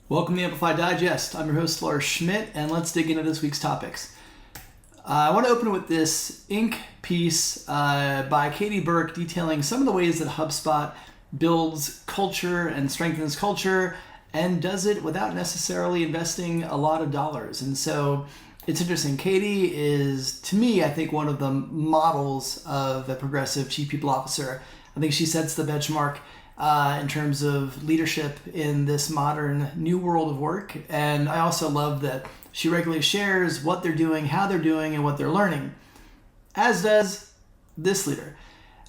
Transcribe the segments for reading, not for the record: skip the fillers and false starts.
Welcome to the Amplify Digest. I'm your host, Lars Schmidt, and let's dig into this week's topics. I want to open with this Inc. piece by Katie Burke detailing some of the ways that HubSpot builds culture and strengthens culture and does it without necessarily investing a lot of dollars. And so it's interesting. Katie is, to me, I think one of the models of a progressive chief people officer. I think she sets the benchmark in terms of leadership in this modern new world of work. And I also love that she regularly shares what they're doing, how they're doing, and what they're learning, as does this leader.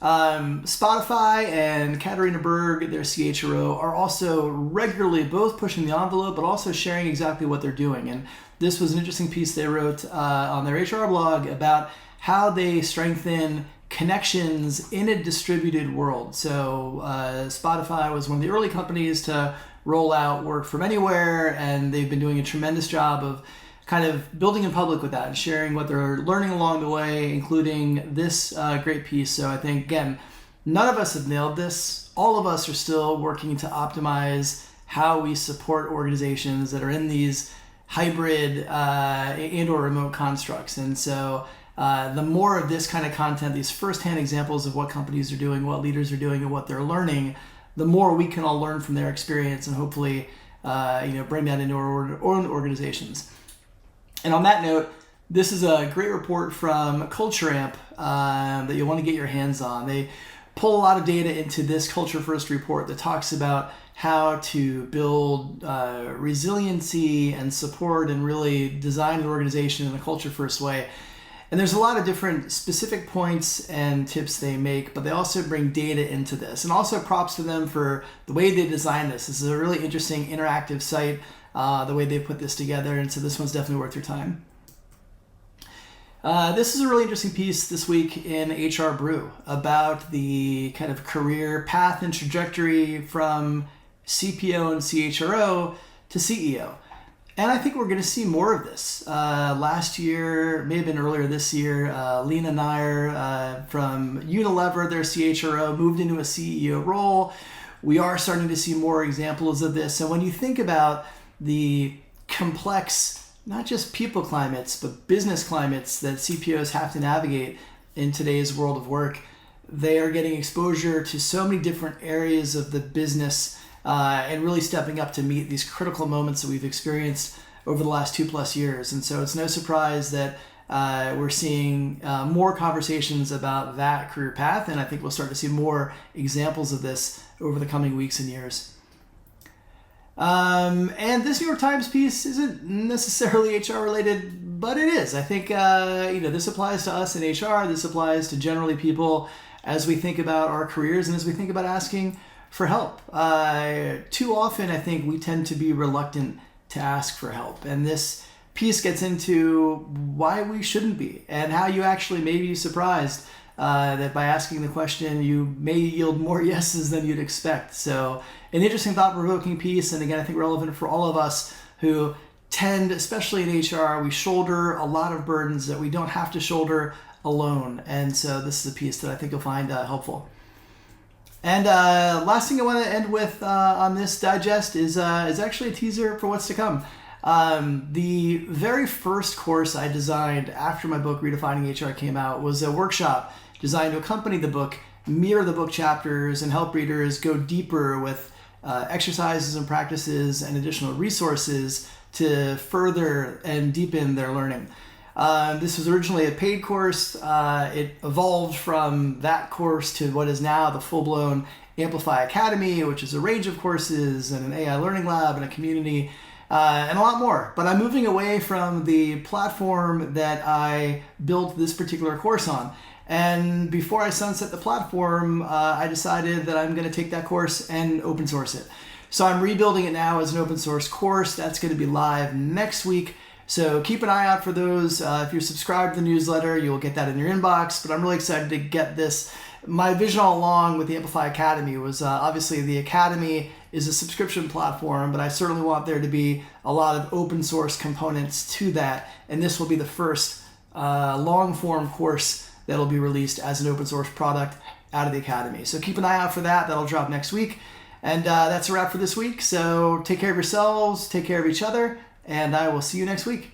Spotify and Katarina Berg, their CHRO, are also regularly both pushing the envelope, but also sharing exactly what they're doing. And this was an interesting piece they wrote on their HR blog about how they strengthen connections in a distributed world. So Spotify was one of the early companies to roll out work from anywhere, and they've been doing a tremendous job of kind of building in public with that and sharing what they're learning along the way, including this great piece. So I think, again, none of us have nailed this. All of us are still working to optimize how we support organizations that are in these hybrid and or remote constructs. And so the more of this kind of content, these firsthand examples of what companies are doing, what leaders are doing, and what they're learning, the more we can all learn from their experience and hopefully bring that into our own organizations. And on that note, this is a great report from Culture Amp that you'll want to get your hands on. They pull a lot of data into this Culture First report that talks about how to build resiliency and support and really design an organization in a culture first way. And there's a lot of different specific points and tips they make, but they also bring data into this. And also props to them for the way they designed this. This is a really interesting interactive site, the way they put this together. And so this one's definitely worth your time. This is a really interesting piece this week in HR Brew about the kind of career path and trajectory from CPO and CHRO to CEO. And I think we're going to see more of this. Last year, may have been earlier this year, Lena Nair from Unilever, their CHRO, moved into a CEO role. We are starting to see more examples of this. And when you think about the complex, not just people climates, but business climates that CPOs have to navigate in today's world of work, they are getting exposure to so many different areas of the business and really stepping up to meet these critical moments that we've experienced over the last 2+ years. And so it's no surprise that we're seeing more conversations about that career path, and I think we'll start to see more examples of this over the coming weeks and years. And this New York Times piece isn't necessarily HR related, but it is. I think this applies to us in HR. This applies to generally people as we think about our careers and as we think about asking for help. Too often, I think we tend to be reluctant to ask for help. And this piece gets into why we shouldn't be and how you actually may be surprised that by asking the question, you may yield more yeses than you'd expect. So an interesting thought-provoking piece. And again, I think relevant for all of us who tend, especially in HR, we shoulder a lot of burdens that we don't have to shoulder alone. And so this is a piece that I think you'll find helpful. And last thing I want to end with on this digest is actually a teaser for what's to come. The very first course I designed after my book Redefining HR came out was a workshop designed to accompany the book, mirror the book chapters, and help readers go deeper with exercises and practices and additional resources to further and deepen their learning. This was originally a paid course. It evolved from that course to what is now the full-blown Amplify Academy, which is a range of courses and an AI learning lab and a community and a lot more. But I'm moving away from the platform that I built this particular course on. And before I sunset the platform, I decided that I'm going to take that course and open source it. So I'm rebuilding it now as an open source course. That's going to be live next week. So keep an eye out for those. If you're subscribed to the newsletter, you'll get that in your inbox. But I'm really excited to get this. My vision all along with the Amplify Academy was obviously the Academy is a subscription platform, but I certainly want there to be a lot of open source components to that. And this will be the first long form course that'll be released as an open source product out of the Academy. So keep an eye out for that. That'll drop next week. And that's a wrap for this week. So take care of yourselves, take care of each other, and I will see you next week.